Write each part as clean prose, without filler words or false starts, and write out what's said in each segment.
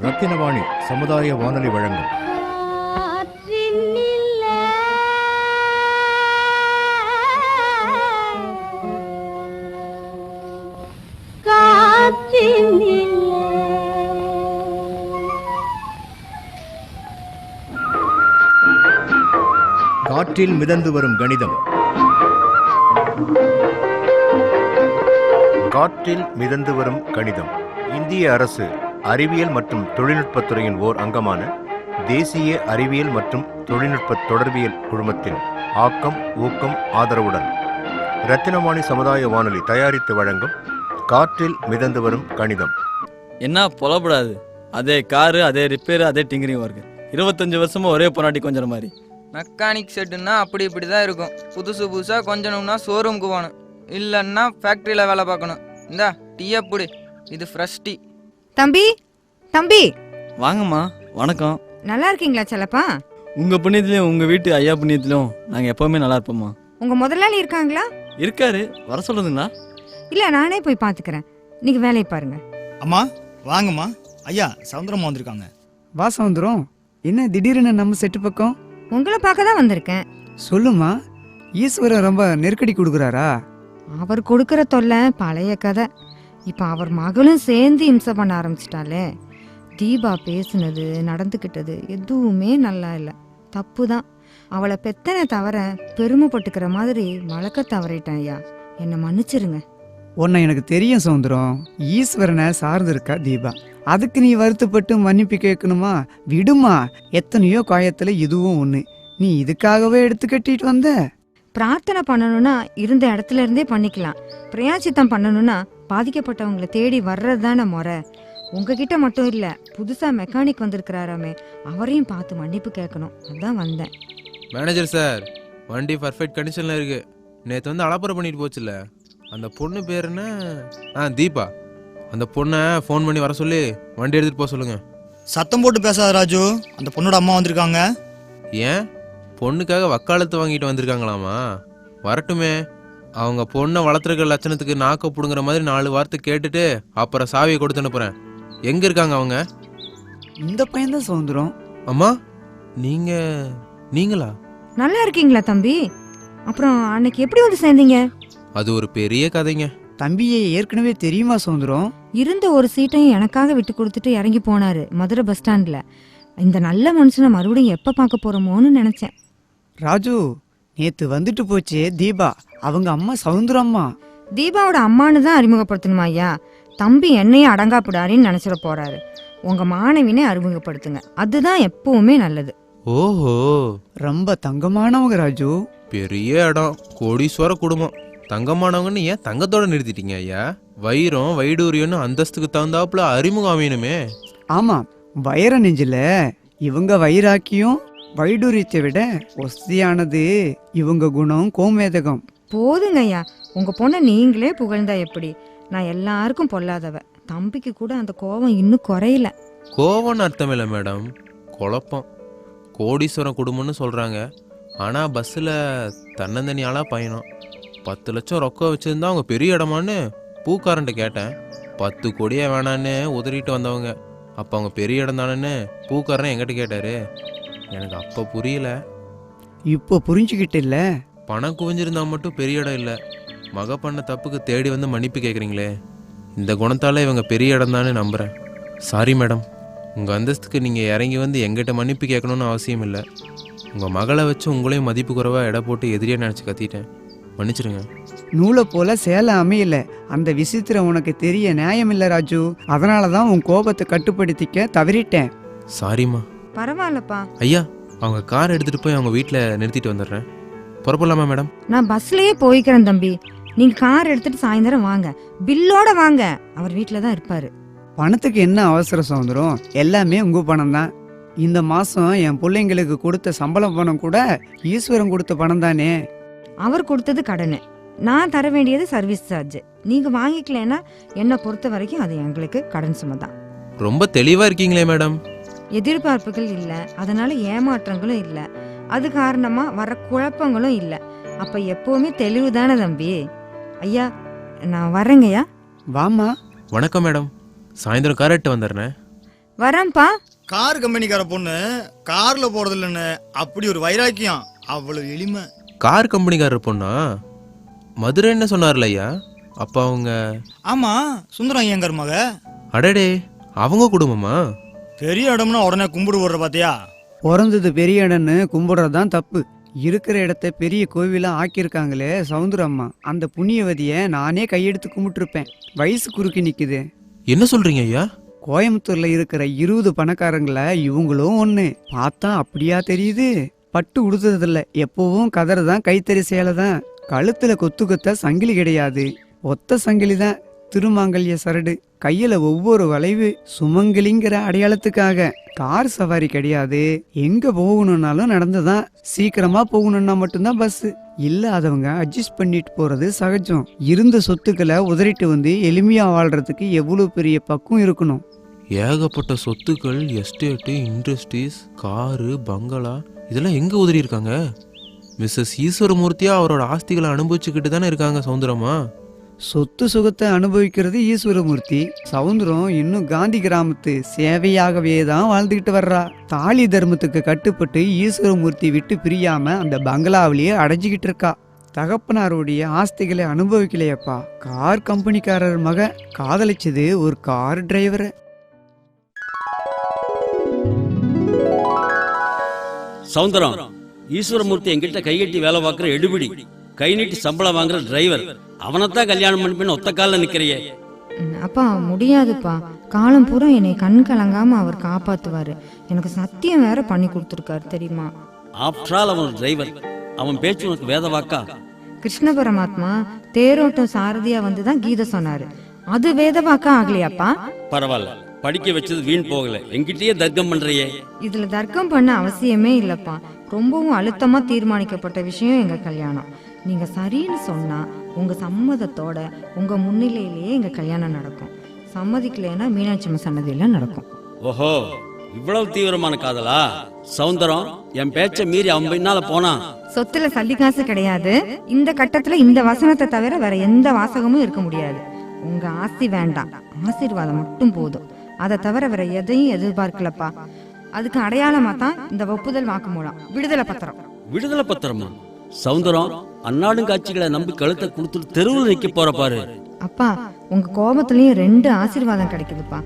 ரத்தினவாணி சமுதாய வானொலி வழங்கும் காற்றில் மிதந்து வரும் கணிதம். காற்றில் மிதந்து வரும் கணிதம் இந்திய அரசு அறிவியல் மற்றும் தொழில்நுட்பத்துறையின் ஓர் அங்கமான தேசிய அறிவியல் மற்றும் தொழில்நுட்ப தொடர்பியல் குழுமத்தின் ஆக்கம் ஊக்கம் ஆதரவுடன் ரத்தினவாணி சமுதாய வானொலி தயாரித்து வழங்கும் காற்றில் மிதந்து வரும் கணிதம். என்ன புலப்படாது, அதே காரு, அதே ரிப்பேரு, அதே டிங்கரிங் ஒர்க்கு. 25 வருஷமா ஒரே பொன்னாட்டி கொஞ்சம் மாதிரி. மெக்கானிக் செட்டுன்னா அப்படி இப்படி தான் இருக்கும். புதுசாக கொஞ்சணும்னா ஷோரூமுக்கு போகணும், இல்லைன்னா ஃபேக்ட்ரியில் வேலை பார்க்கணும். இந்தா டீயை பிடி, இது ஃப்ரெஷ் டீ. தம்பி தம்பி வாங்கம்மா. வணக்கம். நல்லா இருக்கீங்களா செல்லப்பா? உங்கள் புண்ணியத்துலையும் உங்கள் வீட்டு ஐயா புண்ணியத்திலும் நாங்கள் எப்போவுமே நல்லா இருப்போம்மா. உங்கள் முதலாளி இருக்காங்களா? இருக்காரு. வர சொல்லுதுங்களா? இல்லை, நானே போய் பார்த்துக்கிறேன், நீங்கள் வேலையை பாருங்க. அம்மா வாங்கம்மா. ஐயா சவுந்தரம்மா வந்திருக்காங்க. வா சவுந்தரம், என்ன திடீர்னு நம்ம செட்டு பக்கம்? உங்களை பார்க்க தான் வந்திருக்கேன். சொல்லுமா, ஈஸ்வரன் ரொம்ப நெருக்கடி கொடுக்குறாரா? அவர் கொடுக்குற தொல்லை பழைய கதை. இப்போ அவர் மகளும் சேர்ந்து இம்சை பண்ண ஆரம்பிச்சிட்டாலே. தீபா பேசுனது நடந்துக்கிட்டது எதுவுமே நல்லா இல்லை, தப்பு தான். அவளை பெத்தனை தவிர பெருமைப்பட்டுக்கிற மாதிரி வளர்க்க தவறிட்டேன் ஐயா, என்னை மன்னிச்சிருங்க. உன்னை எனக்கு தெரியும் சவுந்தரம், ஈஸ்வரனை சார்ந்திருக்கா தீபா. அதுக்கு நீ வருத்தப்பட்டு மன்னிப்பு கேட்கணுமா? விடுமா, எத்தனையோ காயத்துல இதுவும் ஒண்ணு. நீ இதுக்காகவே எடுத்து கட்டிட்டு வந்த? பிரார்த்தனை பண்ணணும்னா இருந்த இடத்துல இருந்தே பண்ணிக்கலாம். பிரயாச்சித்தம் பண்ணணும்னா பாதிக்கப்பட்டவங்களை தேடி வர்றது தானே முறை. உங்ககிட்ட மட்டும் இல்லை, புதுசா மெக்கானிக் வந்திருக்கிறாராமே, அவரையும் பார்த்து மன்னிப்பு கேட்கணும், அதான் வந்தேன். மேனேஜர் சார், வண்டி பர்ஃபெக்ட் கண்டிஷன்ல இருக்கு. நேற்று வந்து அலப்பறை பண்ணிட்டு போச்சுல்ல, அந்த பொண்ணு பேர் என்ன? தீபா. அந்த பொண்ணை ஃபோன் பண்ணி வர சொல்லி வண்டி எடுத்துட்டு போக சொல்லுங்க. சத்தம் போட்டு பேசாத ராஜு, அந்த பொண்ணோட அம்மா வந்திருக்காங்க. ஏன்? பொண்ணுக்காக வக்காலத்து வாங்கிட்டு வந்திருக்காங்களாமா? வரட்டுமே. அவங்க பொண்ணை வளர்த்துருக்க லட்சணத்துக்கு நாக்க புடுங்குற மாதிரி 4 வார்த்தை கேட்டுட்டு அப்புறம் சாவியை கொடுத்து அனுப்புறேன். எங்க இருக்காங்க அவங்க? இந்த பையன்தான் சவுந்தரம். அம்மா நீங்களா? நல்லா இருக்கீங்களா தம்பி? அப்புறம் அன்னைக்கு எப்படி வந்து சேர்ந்தீங்க? அது ஒரு பெரிய கதைங்க. தம்பியை ஏற்கனவே தெரியுமா சவுந்தரம்? இருந்த ஒரு சீட்டையும் எனக்காக விட்டு கொடுத்துட்டு இறங்கி போனாரு மதுரை பஸ் ஸ்டாண்ட்ல. இந்த நல்ல மனுஷனை மறுபடியும் எப்ப பார்க்க போறோமோன்னு நினைச்சேன். ராஜு, நேத்து வந்துட்டு போச்சே தீபா, அவங்க அம்மா சவுந்தரம்மா. தீபாவோட அம்மானு தான் அறிமுகப்படுத்தணுமா ஐயா? தம்பி என்னையும் அடங்காப்பிடாரின்னு நினைச்சிட போறாரு. உங்க மாணவினே அறிமுகப்படுத்துங்க, அதுதான் எப்பவுமே நல்லது. ஓஹோ, ரொம்ப தங்கமானவங்க ராஜு. பெரிய இடம், கோடீஸ்வர குடும்பம். தங்கமானவங்கன்னு ஏன் தங்கத்தோட நிறுத்திட்டீங்க ஐயா? வைரம் வைடூரியன்னு அந்தஸ்துக்கு தகுந்தாப்புல அறிமுகம் அமையணுமே. ஆமா, வைர நெஞ்சில இவங்க வைராக்கியம் வைடூரியத்தை விட ஒஸ்தியானது இவங்க குணம் கோமேதகம். போதுங்க ஐயா, உங்க பொண்ணை நீங்களே புகழ்ந்தா எப்படி? நான் எல்லாருக்கும் பொல்லாதவ. தம்பிக்கு கூட அந்த கோபம் இன்னும் குறையல. கோவம்னு அர்த்தம் இல்லை மேடம், குழப்பம். கோடீஸ்வரம் குடும்பம்னு சொல்றாங்க, ஆனா பஸ்ஸில் தன்னந்தனியாளா பயணம். 10 லட்சம் ரொக்கம் வச்சிருந்தா அவங்க பெரிய இடமான்னு பூக்காரன்ட்ட கேட்டேன். 10 கோடியே வேணான்னு உதறிட்டு வந்தவங்க. அப்போ அவங்க பெரிய இடம் தானேன்னு பூக்காரன் என்கிட்ட கேட்டாரு. எனக்கு அப்போ புரியல. இப்போ புரிஞ்சுக்கிட்டு இல்ல? பணம் குவிஞ்சிருந்தா மட்டும் பெரிய இடம் இல்லை, மக பண்ண தப்புக்கு தேடி வந்து மன்னிப்பு கேட்குறீங்களே. இந்த குணத்தால் இவங்க பெரிய இடம் தானே நம்புகிறேன். சாரி மேடம், உங்கள் அந்தஸ்துக்கு நீங்கள் இறங்கி வந்து எங்கிட்ட மன்னிப்பு கேட்கணுன்னு அவசியம் இல்லை. உங்கள் மகளை வச்சு உங்களையும் மதிப்பு குறைவாக எடை போட்டு எதிரியாக நினச்சி கத்திட்டேன், மன்னிச்சிருங்க. நூலை போல சேலை அமையல, அந்த விசித்திரம் உனக்கு தெரிய நியாயம் இல்லை ராஜு. அதனாலதான் உன் கோபத்தை கட்டுப்படுத்திக்க தவறிட்டேன். சாரிம்மா. பரவாயில்லப்பா ஐயா, அவங்க கார் எடுத்துட்டு போய் அவங்க வீட்டில் நிறுத்திட்டு வந்துடுறேன். புறப்படலாமா மேடம்? நான் பஸ்லயே போய்க்கிறேன் தம்பி. நீங்க கார் எடுத்துட்டு சாயந்தரம் வாங்க, பில்லோட வாங்க. அவர் வீட்டுல தான் இருப்பாரு. பணத்துக்கு என்ன அவசரம் சவுந்தரம்? எல்லாமே உங்க பணம் தான். இந்த மாசம் என் பிள்ளைங்களுக்கு கொடுத்த சம்பளம் பணம் கூட ஈஸ்வரன் கொடுத்த பணம் தானே. அவர் கொடுத்தது கடனு, நான் தர வேண்டியது சர்வீஸ் சார்ஜ். நீங்க வாங்கிக்கலன்னா என்னை பொறுத்த வரைக்கும் அது எங்களுக்கு கடன் சுமை தான். ரொம்ப தெளிவா இருக்கீங்களே மேடம். எதிர்பார்ப்புகள் இல்ல, அதனால ஏமாற்றங்களும் இல்ல, அது காரணமா வர குழப்பங்களும் இல்ல. அப்ப எப்பவுமே தெளிவு தானே தம்பி. ஐயா, நான் வரேங்கய்யா. வாம்மா. வணக்கம் மேடம், சாயந்தரம் கார் வந்துடுறேன். வரேன்ப்பா. கார் கம்பெனிக்கார பொண்ணு கார்ல போறது இல்லைன்னு அப்படி ஒரு வைராக்கியம், அவ்வளவு எளிமை. கார் கம்பெனிக்காரர் பொண்ணா? மதுரைன்னு சொன்னார்ல ஐயா, அப்போ அவங்க? ஆமா, சுந்தரம் ஐயங்கார் மக. அடடே, அவங்க குடும்பமா? பெரிய இடம்னா உடனே கும்பிடு போடுற பாத்தியா? பிறந்தது பெரிய இடம்னு கும்பிடுறதுதான் தப்பு. இருக்கிற இடத்த பெரிய கோவிலா ஆக்கியிருக்காங்களே சவுந்தரம்மா, அந்த புண்ணியவதியை நானே கையெடுத்து கும்பிட்டுருப்பேன். வயசு குறுக்கி நிக்குது. என்ன சொல்றீங்க ஐயா? கோயம்புத்தூர்ல இருக்கிற 20 பணக்காரங்கள இவங்களும் ஒண்ணு. பார்த்தா அப்படியா தெரியுது? பட்டு உடுத்துறதில்ல, எப்பவும் கதரை தான், கைத்தறி சேலை தான். கழுத்துல கொத்து கொத்த சங்கிலி கிடையாது, ஒத்த சங்கிலி தான். திருமாங்கல்ய சரடு, கையில ஒவ்வொரு வளைவு சுமங்கலிங்கிற அடையாளத்துக்காக. கார் சவாரி கிடையாது, எங்க போகணும்னாலும் நடந்துதான். சீக்கிரமா போகணும்னா மட்டும்தான் பஸ். இல்லாதவங்க அட்ஜஸ்ட் பண்ணிட்டு போறது சகஜம். இருந்த சொத்துக்களை உதறிட்டு வந்து எளிமையா வாழ்றதுக்கு எவ்வளவு பெரிய பக்குவம் இருக்கணும். ஏகப்பட்ட சொத்துக்கள், எஸ்டேட்டு, இண்டஸ்ட்ரீஸ், காரு, பங்களா, இதெல்லாம் எங்க உதறி இருக்காங்க? மிஸ்ஸஸ் ஈஸ்வரமூர்த்தியா அவரோட ஆஸ்திகளை அனுபவிச்சுக்கிட்டு தானே இருக்காங்க சவுந்தரமா. சொத்து சுகத்தை அனுபவிக்கிறது ஈஸ்வரமூர்த்தி. சவுந்தரம் இன்னும் காந்தி கிராமத்து சேவையாகவே தான் வாழ்ந்துகிட்டு வர்றா. தாலி தர்மத்துக்கு கட்டுப்பட்டு ஈஸ்வரமூர்த்தி விட்டு பிரியாம அந்த பங்களாவிலேயே அடைஞ்சிக்கிட்டு இருக்கா. தகப்பனாருடைய ஆஸ்திகளை அனுபவிக்கலையப்பா. கார் கம்பெனிக்காரர் மக காதலிச்சது ஒரு கார் டிரைவரை. சவுந்தரம், ஈஸ்வரமூர்த்தி என்கிட்ட கைகட்டி வேலை பார்க்குற எடுபிடி, கை நீட்டி சம்பளம் வாங்குற டிரைவர், அவனைத்தான் கல்யாணம் பண்ணிப்பேன்னு ஒத்த காலில் நிற்கிறையே. அப்பா முடியாதுப்பா. காலம் பூரா என்னை கண் கலங்காம அவர் காப்பாத்துவாரு. எனக்கு சத்தியம் வேற பண்ணி கொடுத்துருக்காரு தெரியுமா? ஆஃப்டர் ஆல் அவன் டிரைவர், அவன் பேச்சு உனக்கு வேத வாக்கா? கிருஷ்ண பரமாத்மா தேரோட்டம் சாரதியா வந்துதான் கீதை சொன்னாரு. அது வேத வாக்கா ஆகலையாப்பா? பரவாயில்ல, படிக்க வச்சது வீண் போகல, என்கிட்டயே தர்க்கம் பண்றையே. இதுல தர்க்கம் பண்ண அவசியமே இல்லப்பா. ரொம்பவும் அழுத்தமா தீர்மானிக்கப்பட்ட விஷயம் எங்க கல்யாணம். நீங்க சரின்னு சொன்னா உங்க சம்மதத்தோட உங்க முன்னிலையிலேயே எங்க கல்யாணம் நடக்கும். சம்மதிக்கலைன்னா மீனாட்சி சன்னதியில நடக்கும். ஓஹோ, இவ்வளவு தீவிரமான காதலா? சவுந்தரம், என் பேச்ச மீறி அவன் பின்னால போனா சொத்துல சல்லி காசு கிடையாது. இந்த கட்டத்துல இந்த வசனத்தை தவிர வேற எந்த வாசகமும் இருக்க முடியாது. உங்க ஆஸ்தி வேண்டாம், ஆசீர்வாதம் மட்டும் போதும். அதை தவிர வேற எதையும் எதிர்பார்க்கலப்பா. அதுக்கு அடையாளமா தான் இந்த ஒப்புதல் வாக்குமூலம், விடுதலை பத்திரம். விடுதலை பத்திரமா? சவுந்தரம், அன்னாடும் காட்சிகளை நம்பி கழுத்தை கொடுத்துட்டு தெருவில் நிக்க போற பாரு. அப்பா, உங்க கோபத்திலயும் 2 ஆசீர்வாதம் கிடைக்குதுப்பா.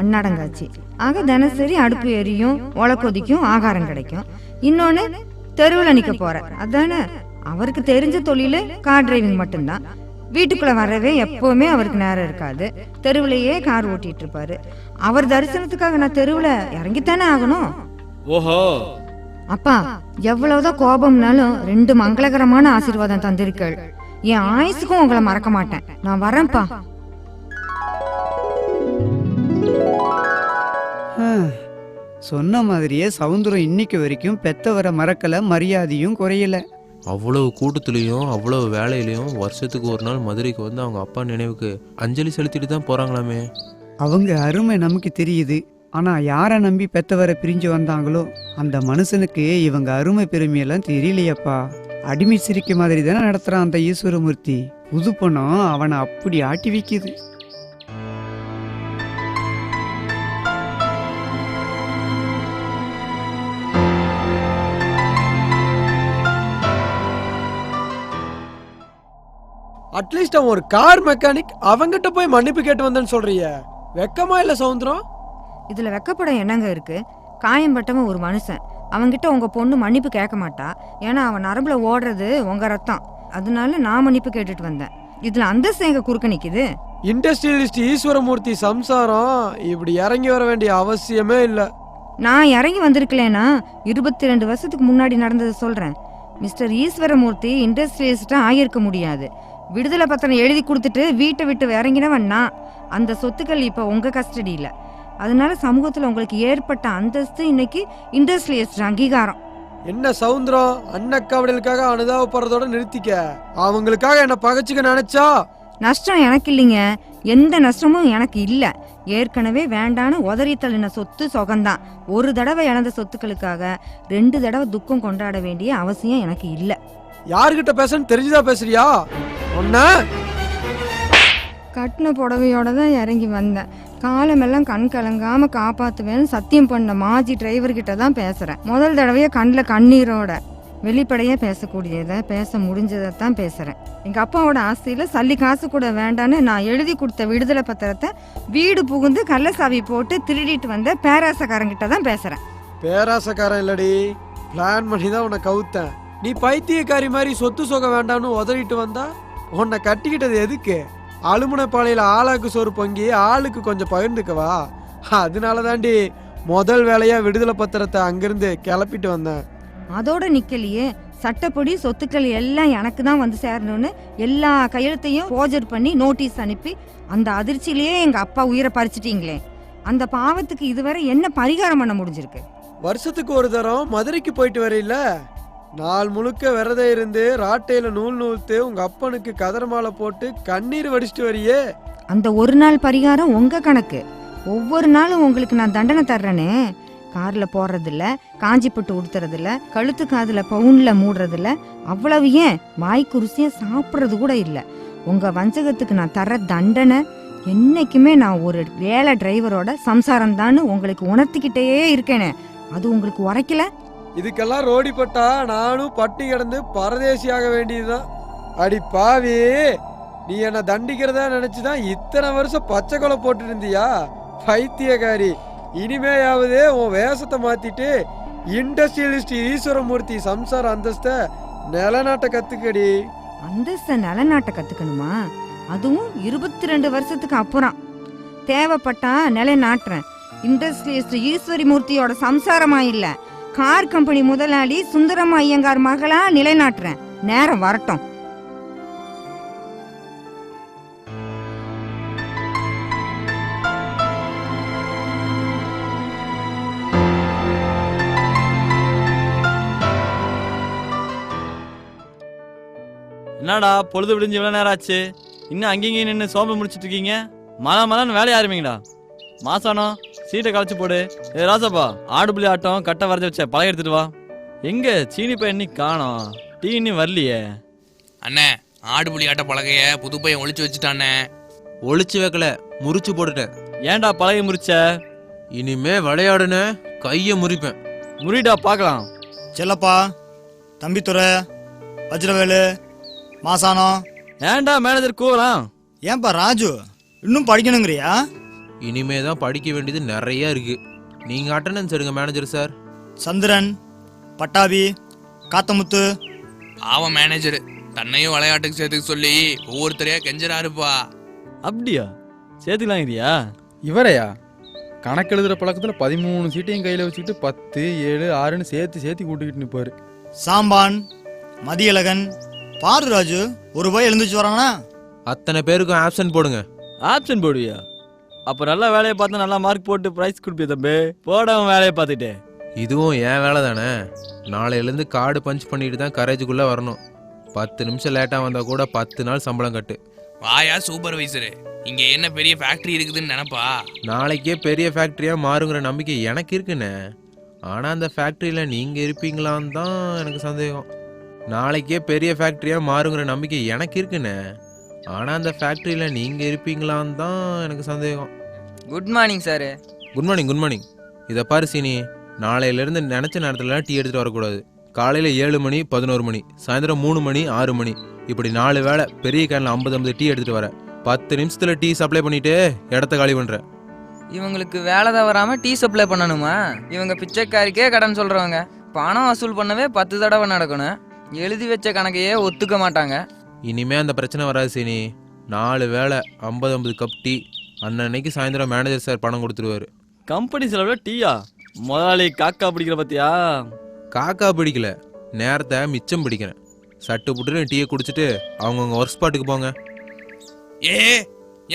அன்னாடங்காட்சி ஆக தினசரி அடுப்பு எரியும், ஒலக்கொதிக்கும், ஆகாரம் கிடைக்கும். இன்னொன்னு தெருவில் நிக்க போற, அதானே? அவருக்கு தெரிஞ்ச தொழிலு கார் டிரைவிங் மட்டும்தான். வீட்டுக்குள்ள வரவே எப்பவுமே அவருக்கு நேரம் இருக்காது. தெருவிலேயே கார் ஓட்டிட்டு இருப்பாரு. அவர் தரிசனத்துக்காக நான் தெருவுல இறங்கித்தானே ஆகணும். ஓஹோ. அப்பா, எவ்வளவுதான் கோபம்னாலும் 2 மங்களகரமான ஆசீர்வாதம் தந்திருக்கள். என் ஆயுசுக்கும் உங்களை மறக்க மாட்டேன். நான் வரேன்ப்பா. சொன்ன மாதிரியே சவுந்தரம் இன்னைக்கு வரைக்கும் பெத்தவரை மறக்கல, மரியாதையும் குறையல. அவ்வளவு கூட்டத்துலேயும் அவ்வளவு வேலையிலையும் வருஷத்துக்கு ஒரு நாள் மதுரைக்கு வந்து அவங்க அப்பா நினைவுக்கு அஞ்சலி செலுத்திட்டு தான் போறாங்களாமே. அவங்க அருமை நமக்கு தெரியுது. ஆனா யாரை நம்பி பெத்தவரை பிரிஞ்சு வந்தாங்களோ அந்த மனுஷனுக்கு இவங்க அருமை பெருமையெல்லாம் தெரியலையப்பா. அடிமை சிரிக்க மாதிரி தானே நடத்துறான் அந்த ஈஸ்வரமூர்த்தி. புது பணம் அவனை அப்படி ஆட்டி வைக்குது. அட்லீஸ்ட் அவன் ஒரு கார் மெக்கானிக், அவங்கிட்ட போய் மன்னிப்பு கேட்டு வந்தேன்னு சொல்றிய, வெக்கமா இல்ல சவுந்தரம்? இதுல வெக்கப்பட என்னங்க இருக்கு? காயம்பட்டவன் ஒரு மனுஷன், அவன்கிட்ட உங்க பொண்ணு மன்னிப்பு கேட்க மாட்டா. ஏன்னா அவன் நரம்புல ஓடுறது உங்க ரத்தம். அதனால நான் மன்னிப்பு கேட்டுட்டு வந்தேன். இதுல அந்தஸ்து எங்க குறுக்க நிக்குது? இண்டஸ்ட்ரியலிஸ்ட் ஈஸ்வரமூர்த்தி சம்சாரம் இப்படி இறங்கி வர வேண்டிய அவசியமே இல்ல. நான் இறங்கி வந்திருக்கலேன்னா 22 வருஷத்துக்கு முன்னாடி நடந்ததை சொல்றேன். மிஸ்டர் ஈஸ்வரமூர்த்தி இண்டஸ்ட்ரியலிஸ்டா ஆகியிருக்க முடியாது. விடுதலை பத்திரம் எழுதி கொடுத்துட்டு வீட்டை விட்டு இறங்கினவன் நான். அந்த சொத்துக்கள் இப்போ உங்க கஸ்டடியில். அதனால சமூகத்தில் உங்களுக்கு ஏற்பட்ட அந்தஸ்து இன்னைக்கு இண்டஸ்ட்ரியலிஸ்ட் அங்கீகாரம். என்ன சவுந்தரம், அன்னக்காவடலுக்காக அனுதாபப்படுறதோட நிறுத்திக்க. அவங்களுக்காக என்ன பகச்சுக்க நினைச்சா? நஷ்டம் எனக்கு இல்லைங்க, எந்த நஷ்டமும் எனக்கு இல்லை. ஏற்கனவே வேண்டான்னு உதறி தள்ளின சொத்து சொகந்தான். ஒரு தடவை இழந்த சொத்துக்களுக்காக 2 தடவை துக்கம் கொண்டாட வேண்டிய அவசியம் எனக்கு இல்லை. யாருகிட்ட பேசன்னு தெரிஞ்சுதான் பேசுறியா? ஒன்ன கட்டின புடவையோட தான் இறங்கி வந்தேன். காலமெல்லாம் கண் கலங்காமல் காப்பாற்றுவேன்னு சத்தியம் பண்ண மாஜி டிரைவர்கிட்ட தான் பேசுகிறேன். முதல் தடவையாக கண்ணில் கண்ணீரோட வெளிப்படையாக பேசக்கூடியதை பேச முடிஞ்சதை தான் பேசுகிறேன். எங்கள் அப்பாவோட ஆசையில் சல்லி காசு கூட வேண்டான்னு நான் எழுதி கொடுத்த விடுதலை பத்திரத்தை வீடு புகுந்து கள்ளசாவி போட்டு திருடிட்டு வந்த பேராசக்காரங்கிட்ட தான் பேசுகிறேன். பேராசக்காரன் இல்லடி, பிளான் பண்ணி தான் உன்னை கவுத்தேன். நீ பைத்தியக்காரி மாதிரி சொத்து சொக வேண்டாம்னு உதறிட்டு வந்தா உன்னை கட்டிக்கிட்டது எதுக்கு? அலுமினப்பாளையில ஆளாக்கு சோறு பொங்கி ஆளுக்கு கொஞ்சம் பகிர்ந்துக்கவா? அதனால தாண்டி முதல் வேலையா விடுதலை பத்திரத்தை அங்கிருந்து கிளப்பிட்டு வந்தேன். அதோட நிக்கலையே, சட்டப்படி சொத்துக்கள் எல்லாம் எனக்கு தான் வந்து சேரணும்னு எல்லா கையெழுத்தையும் போஜர் பண்ணி நோட்டீஸ் அனுப்பி அந்த அதிர்ச்சியிலேயே எங்க அப்பா உயிரை பறிச்சிட்டீங்களே. அந்த பாவத்துக்கு இதுவரை என்ன பரிகாரம் பண்ண முடிஞ்சிருக்கு? வருஷத்துக்கு ஒரு தரம் மதுரைக்கு போயிட்டு வரையில, நாள் முழுக்க விரதம் இருந்து ராட்டையில நூல் நூல்த்து உங்க அப்பனுக்கு கதற மாலை போட்டு கண்ணீர் வடிச்சிட்டு வரியே. அந்த ஒரு நாள் பரிகாரம் உங்க கணக்கு. ஒவ்வொரு நாளும் உங்களுக்கு நான் தண்டனை தர்றேனே. கார்ல போடுறதில்ல, காஞ்சிப்பட்டு உடுத்துறதில்ல, கழுத்து காதுல பவுன்ல மூடுறதில்ல, அவ்வளவு ஏன் வாய்க்கு ருசியா சாப்பிட்றது கூட இல்லை. உங்க வஞ்சகத்துக்கு நான் தர்ற தண்டனை என்னைக்குமே நான் ஒரு ஏழை டிரைவரோட சம்சாரம் தான் உங்களுக்கு உணர்த்திக்கிட்டே இருக்கேனே. அது உங்களுக்கு உரைக்கல? இதுக்கெல்லாம் ரோடி பட்டா நானும் பட்டி கிடந்து பரதேசியாக வேண்டியதுதான். அடி பாவி, நீ என்ன தண்டிக்கிறதா நினைச்சுதான் இத்தனை வருஷம் பச்சை கொலை போட்டு இருந்தியா? பைத்தியக்காரி, இனிமேயாவது உன் வேஷத்தை மாத்திட்டு இண்டஸ்ட்ரியலிஸ்ட் ஈஸ்வரமூர்த்தி சம்சார அந்தஸ்த நிலநாட்ட கத்துக்கடி. அந்தஸ்த நிலநாட்ட கத்துக்கணுமா? அதுவும் 22 வருஷத்துக்கு அப்புறம். தேவைப்பட்டா நிலைநாட்டுறேன். இண்டஸ்ட்ரியலிஸ்ட் ஈஸ்வரி மூர்த்தியோட சம்சாரமா இல்ல, கார் கம்பெனி முதலாளி சுந்தரம் ஐயங்கார் மகளா நிலைநாட்டுறேன். நேரம் வரட்டும். என்னடா பொழுது விடிஞ்சு இவ்வளோ நேரம் ஆச்சு, இன்னும் அங்கேயும் நின்று சோம்பு முடிச்சிட்டு இருக்கீங்க? மழை வேலையை ஆரம்பிங்கடா. மாசானோ சீட்டை களைச்சு போடு. ராசப்பா, ஆடு புள்ளி ஆட்டம் கட்டை வரைஞ்சி வச்ச பழைய எடுத்துட்டு வா. எங்க சீனி பையன் இன்னைக்கு காணோம், டீ இன்னும் வரலையே. அண்ணே, ஆடு புள்ளி ஆட்ட பழகைய புது பையன் ஒளிச்சு வச்சுட்டானே. ஒளிச்சு வைக்கல, முறிச்சு போட்டுட்டேன். ஏன்டா பழைய முறிச்ச? இனிமே விளையாடுன கையை முறிப்பேன். முறிடா பார்க்கலாம். செல்லப்பா, தம்பித்துறை, வஜ்ரவேலு, மாசானம். ஏன்டா மேனேஜர் கூவலாம்? ஏன்பா ராஜு, இன்னும் படிக்கணுங்கிறியா? இனிமே தான் படிக்க வேண்டியது நிறைய இருக்கு. நீங்க அட்டண்டன்ஸ் எடுங்க மேனேஜர் சார். சந்திரன், பட்டாபி, காத்தமுத்து. பாவம் மேனேஜர், தன்னையும் விளையாட்டுக்கு சேர்த்துக்க சொல்லி ஒவ்வொருத்தரையா கெஞ்சராருப்பா. அப்படியா? சேர்த்துக்கலாங்கிறியா? இவரையா? கணக்கு எழுதுற பழக்கத்தில் 13 சீட்டையும் கையில் வச்சுக்கிட்டு 10, 7, 6ன்னு சேர்த்து கூட்டிக்கிட்டு நிற்பாரு. சாம்பான், மதியழகன், பாரு ராஜு, ஒரு போய் எழுந்துச்சு வரானா? அத்தனை பேருக்கும் ஆப்சன்ட் போடுங்க. ஆப்ஷன் போடுவியா? அப்போ நல்லா வேலையை பார்த்து நல்லா மார்க் போட்டு ப்ரைஸ் கொடுப்பிய தம்பி. போடவும் வேலையை பார்த்துட்டு. இதுவும் என் வேலை தானே. நாளையிலேருந்து கார்டு பஞ்ச் பண்ணிட்டு தான் கரேஜுக்குள்ளே வரணும். 10 நிமிஷம் லேட்டாக வந்தால் கூட 10 நாள் சம்பளம் கட்டு. வாயா சூப்பர்வைசரு, இங்க என்ன பெரிய ஃபேக்டரி இருக்குதுன்னு நினைப்பா? நாளைக்கே பெரிய ஃபேக்ட்ரியாக மாறுங்கிற நம்பிக்கை எனக்கு இருக்குண்ணே. ஆனால் அந்த ஃபேக்ட்ரியில் நீங்கள் இருப்பீங்களான்னு தான் எனக்கு சந்தேகம். நாளைக்கே பெரிய ஃபேக்ட்ரியாக மாறுங்கிற நம்பிக்கை எனக்கு இருக்குண்ணே. ஆனால் அந்த ஃபேக்ட்ரியில் நீங்கள் இருப்பீங்களான்னு தான் எனக்கு சந்தேகம். Good morning sir. Good morning, good morning. இதை பாரு சீனி, நாளையிலேருந்து நினச்ச நேரத்துலலாம் டீ எடுத்துகிட்டு வரக்கூடாது. காலையில் 7 மணி, 11 மணி, சாயந்தரம் 3 மணி, 6 மணி, இப்படி 4 வேளை பெரிய கேனில் 50 டீ எடுத்துகிட்டு வரேன். 10 நிமிஷத்தில் டீ சப்ளை பண்ணிவிட்டு இடத்த காலி பண்ணுறேன். இவங்களுக்கு வேலை தவறாம டீ சப்ளை பண்ணணுமா? இவங்க பிச்சைக்காரிக்கே கடன் சொல்றவங்க. பணம் வசூல் பண்ணவே 10 தடவை நடக்கணும். எழுதி வச்ச கணக்கையே ஒத்துக்க மாட்டாங்க. இனிமே அந்த பிரச்சனை வராது சீனி. 4 வேளை 50 கப் டீ அன்னன்னைக்கு சாயந்தரம் மேனேஜர் சார் பணம் கொடுத்துருவாரு. கம்பெனி செலவில் டீயா? முதலாளி காக்கா பிடிக்கிற பத்தியா? காக்கா பிடிக்கல, நேரத்தை மிச்சம் பிடிக்கிறேன். சட்டு புட்டுன்னு டீயை குடிச்சிட்டு அவங்கவுங்க ஒர்க் ஸ்பாட்டுக்கு போங்க.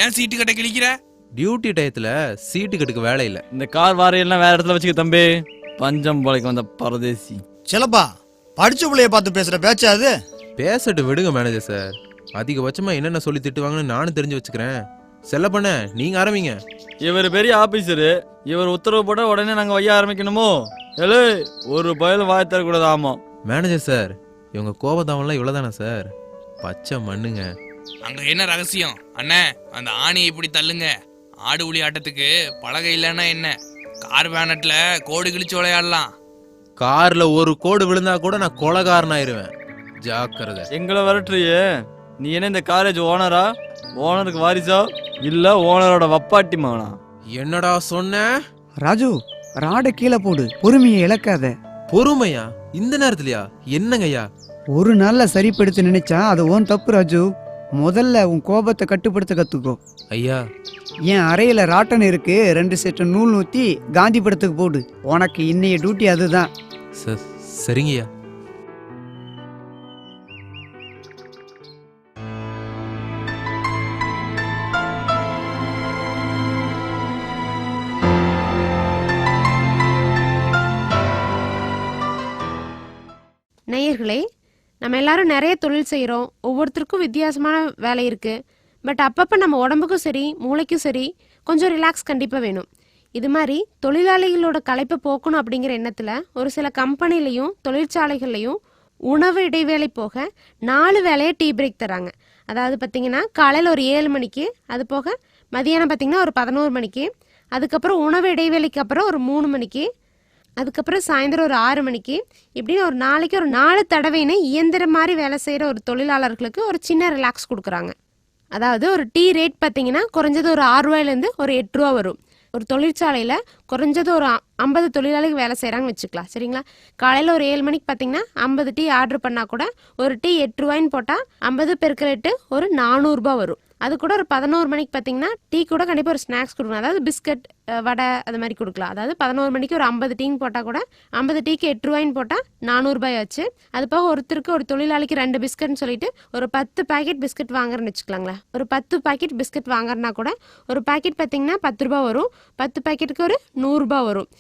ஏன் சீட்டு கட்ட கிழிக்கிற? டியூட்டி டயத்தில் சீட்டு கட்டுக்கு வேலை இல்லை. இந்த கார் வாரையெல்லாம் வேற இடத்துல வச்சுக்க தம்பி. பஞ்சம் போலைக்கு வந்த பரதேசி. செல்லப்பா, படிச்ச பிள்ளைய பார்த்து பேசுற பேச்சா அது? பேசட்டு விடுங்க மேனேஜர் சார். அதிகபட்சமாக என்னென்ன சொல்லி திட்டுவாங்கன்னு நானும் தெரிஞ்சு வச்சுக்கிறேன். செல்ல பண்ண நீங்கள் ஆரம்பிங்க. இவர் பெரிய ஆபீசரு, இவர் உத்தரவு போட உடனே நாங்கள் வைய ஆரம்பிக்கணுமோ? ஏலே, ஒரு பயலும் வாய் தரக்கூடாது. ஆமாம் மேனேஜர் சார், இவங்க கோபதாவெல்லாம் இவ்வளோதானே சார்? பச்சை மண்ணுங்க. அங்க என்ன ரகசியம் அண்ணே? அந்த ஆணியை இப்படி தள்ளுங்க. ஆடு புலி ஆட்டத்துக்கு பலகை இல்லைன்னா என்ன, கார் பேனட்ல கோடு கிழிச்சு விளையாடலாம். கார்ல ஒரு கோடு விழுந்தா கூட நான் கொலகாரன் ஆயிருவேன். ஜாக்கிரதை. எங்களை வரட்டுறியே, நீ என்ன இந்த காலேஜ் ஓனரா? ஓனருக்கு வாரிசா இல்ல ஓனரோட வப்பாட்டி மகனா? என்னடா சொன்ன? ராஜு, ராட கீழே போடு, பொறுமையை இழக்காத. பொறுமையா? இந்த நேரத்துலயா? என்னங்கய்யா? ஒரு நாள்ல சரிப்படுத்த நினைச்சா அது உன் தப்பு ராஜு. முதல்ல உன் கோபத்தை கட்டுப்படுத்த கத்துக்கோ. ஐயா, என் அறையில ராட்டன் இருக்கு, 2 செட்டு நூல் நூத்தி காந்தி படத்துக்கு போடு. உனக்கு இன்னைய டியூட்டி அதுதான். சரிங்கய்யா. நேயர்களே, நம்ம எல்லாரும் நிறைய தொழில் செய்கிறோம். ஒவ்வொருத்தருக்கும் வித்தியாசமான வேலை இருக்குது. பட் அப்பப்போ நம்ம உடம்புக்கும் சரி மூளைக்கும் சரி கொஞ்சம் ரிலாக்ஸ் கண்டிப்பாக வேணும். இது மாதிரி தொழிலாளிகளோட களைப்பை போக்கணும் அப்படிங்கிற எண்ணத்தில் ஒரு சில கம்பெனிலையும் தொழிற்சாலைகள்லையும் உணவு இடைவேளை போக 4 வேளையை டீ பிரேக் தராங்க. அதாவது பார்த்திங்கன்னா காலையில் ஒரு 7 மணிக்கு, அது போக மதியானம் பார்த்திங்கன்னா ஒரு 11 மணிக்கு, அதுக்கப்புறம் உணவு இடைவேளைக்கு அப்புறம் ஒரு 3 மணிக்கு, அதுக்கப்புறம் சாயந்தரம் ஒரு 6 மணிக்கு, இப்படின்னு ஒரு நாளைக்கு ஒரு 4 தடவைன்னு இயந்திரம் மாதிரி வேலை செய்கிற ஒரு தொழிலாளர்களுக்கு ஒரு சின்ன ரிலாக்ஸ் கொடுக்குறாங்க. அதாவது ஒரு டீ ரேட் பார்த்தீங்கன்னா குறைஞ்சது ஒரு 6 ரூபாயிலேருந்து ஒரு 8 ரூபா வரும். ஒரு தொழிற்சாலையில் குறைஞ்சது ஒரு 50 தொழிலாளிகள் வேலை செய்கிறாங்கன்னு வச்சுக்கலாம், சரிங்களா? காலையில் ஒரு 7 மணிக்கு பார்த்தீங்கன்னா 50 டீ ஆர்டர் பண்ணால் கூட ஒரு டீ 8 ரூபாயின்னு போட்டால் 50 பெருக்கல் 8 ஒரு 400 ரூபா வரும். அது கூட ஒரு 11 மணிக்கு பார்த்தீங்கன்னா டீ கூட கண்டிப்பாக ஒரு ஸ்நாக்ஸ் கொடுக்கணும். அதாவது பிஸ்கட், வடை அது மாதிரி கொடுக்கலாம். அதாவது 11 மணிக்கு ஒரு 50 டீன்னு போட்டால் கூட 50 டீக்கு 8 ரூபாயின்னு போட்டால் 400 ரூபாய் ஆச்சு. அது போக ஒருத்தருக்கு ஒரு தொழிலாளிக்கு 2 பிஸ்கட்னு சொல்லிட்டு ஒரு 10 பாக்கெட் பிஸ்கட் வாங்குறேன்னு வச்சுக்கலாங்களா. ஒரு 10 பாக்கெட் பிஸ்கட் வாங்குறனா கூட ஒரு பாக்கெட் பார்த்தீங்கன்னா 10 ரூபா வரும். 10 பாக்கெட்டுக்கு ஒரு 100 ரூபா வரும்.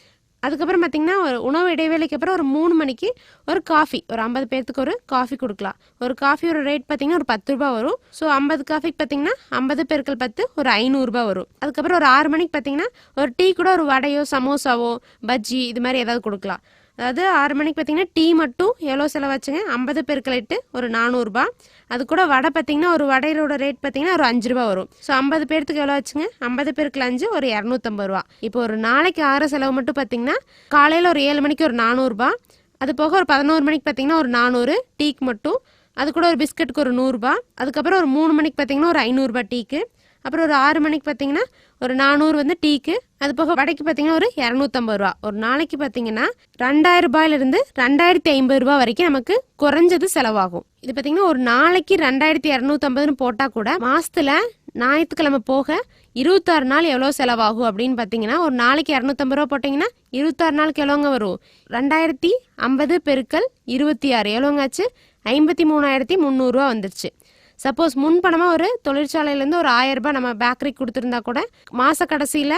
அதுக்கப்புறம் பார்த்தீங்கன்னா ஒரு உணவு இடைவேளைக்கு அப்புறம் ஒரு 3 மணிக்கு ஒரு காஃபி, ஒரு 50 பேர்த்துக்கு ஒரு காஃபி கொடுக்கலாம். ஒரு காஃபியோட ரேட் பார்த்தீங்கன்னா ஒரு 10 ரூபா வரும். ஸோ 50 காஃபிக்கு பார்த்தீங்கன்னா 50 பெருக்கல் 10 ஒரு 500 ரூபா வரும். அதுக்கப்புறம் ஒரு 6 மணிக்கு பார்த்தீங்கன்னா ஒரு டீ கூட ஒரு வடையோ சமோசாவோ பஜ்ஜி இது மாதிரி ஏதாவது கொடுக்கலாம். அதாவது 6 மணிக்கு பார்த்தீங்கன்னா டீ மட்டும் எவ்வளோ செலவாச்சுங்க, 50 பெருக்கல் 8 ஒரு 400 ரூபா. அது கூட வடை பார்த்தீங்கன்னா ஒரு வடையோட ரேட் பார்த்தீங்கன்னா ஒரு 5 ரூபா வரும். ஸோ 50 பேர்த்துக்கு எவ்வளோ ஆச்சுங்க, 50 பெருக்கல் 5 ஒரு 250 ரூபா. இப்போ ஒரு நாளைக்கு ஆகிற செலவு மட்டும் பார்த்தீங்கன்னா காலையில் ஒரு 7 மணிக்கு ஒரு 400 ரூபா, அது போக ஒரு 11 மணிக்கு பார்த்தீங்கன்னா ஒரு 400 டீக்கு மட்டும், அது கூட ஒரு பிஸ்கட்டுக்கு ஒரு 100 ரூபா, அதுக்கப்புறம் ஒரு 3 மணிக்கு பார்த்தீங்கன்னா ஒரு 500 ரூபா டீக்கு, அப்புறம் ஒரு 6 மணிக்கு பார்த்தீங்கன்னா ஒரு 400 வந்து டீக்கு, அது போக வடைக்கு பார்த்தீங்கன்னா ஒரு 250 ரூபா. ஒரு நாளைக்கு பார்த்தீங்கன்னா 2000 ரூபாயிலிருந்து 2050 ரூபா வரைக்கும் நமக்கு குறைஞ்சது செலவாகும். இது பார்த்தீங்கன்னா ஒரு நாளைக்கு 2250ன்னு போட்டால் கூட மாசத்துல ஞாயிற்றுக்கிழமை போக 26 நாள் எவ்வளோ செலவாகும் அப்படின்னு பார்த்தீங்கன்னா ஒரு நாளைக்கு 250 ரூபா போட்டிங்கன்னா 26 நாளுக்கு எவ்வளோங்க வரும், 2050 பெருக்கல் 26 எவ்வளோங்க ஆச்சு, 53,300 ரூபா வந்துருச்சு. சப்போஸ் முன்பணமாக ஒரு தொழிற்சாலையிலேருந்து ஒரு 1000 ரூபாய் நம்ம பேக்கரிக்கு கொடுத்துருந்தா கூட மாத கடைசியில்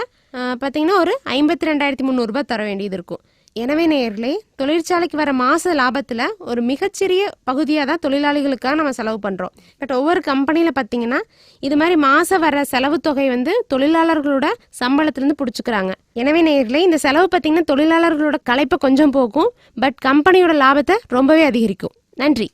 பார்த்தீங்கன்னா ஒரு 52,300 ரூபாய் தர வேண்டியது இருக்கும். எனவே நேயர்களே, தொழிற்சாலைக்கு வர மாத லாபத்தில் ஒரு மிகச்சிறிய பகுதியாக தான் தொழிலாளிகளுக்காக நம்ம செலவு பண்ணுறோம். பட் ஒவ்வொரு கம்பெனியில் பார்த்தீங்கன்னா இது மாதிரி மாதம் வர செலவு தொகை வந்து தொழிலாளர்களோட சம்பளத்திலேருந்து பிடிச்சிக்கிறாங்க. எனவே நேயர்களே, இந்த செலவு பார்த்தீங்கன்னா தொழிலாளர்களோட களைப்பை கொஞ்சம் போக்கும், பட் கம்பெனியோட லாபத்தை ரொம்பவே அதிகரிக்கும். நன்றி.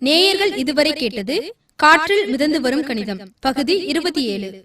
நேயர்கள் இதுவரை கேட்டது காற்றில் மிதந்து வரும் கணிதம் பகுதி 27.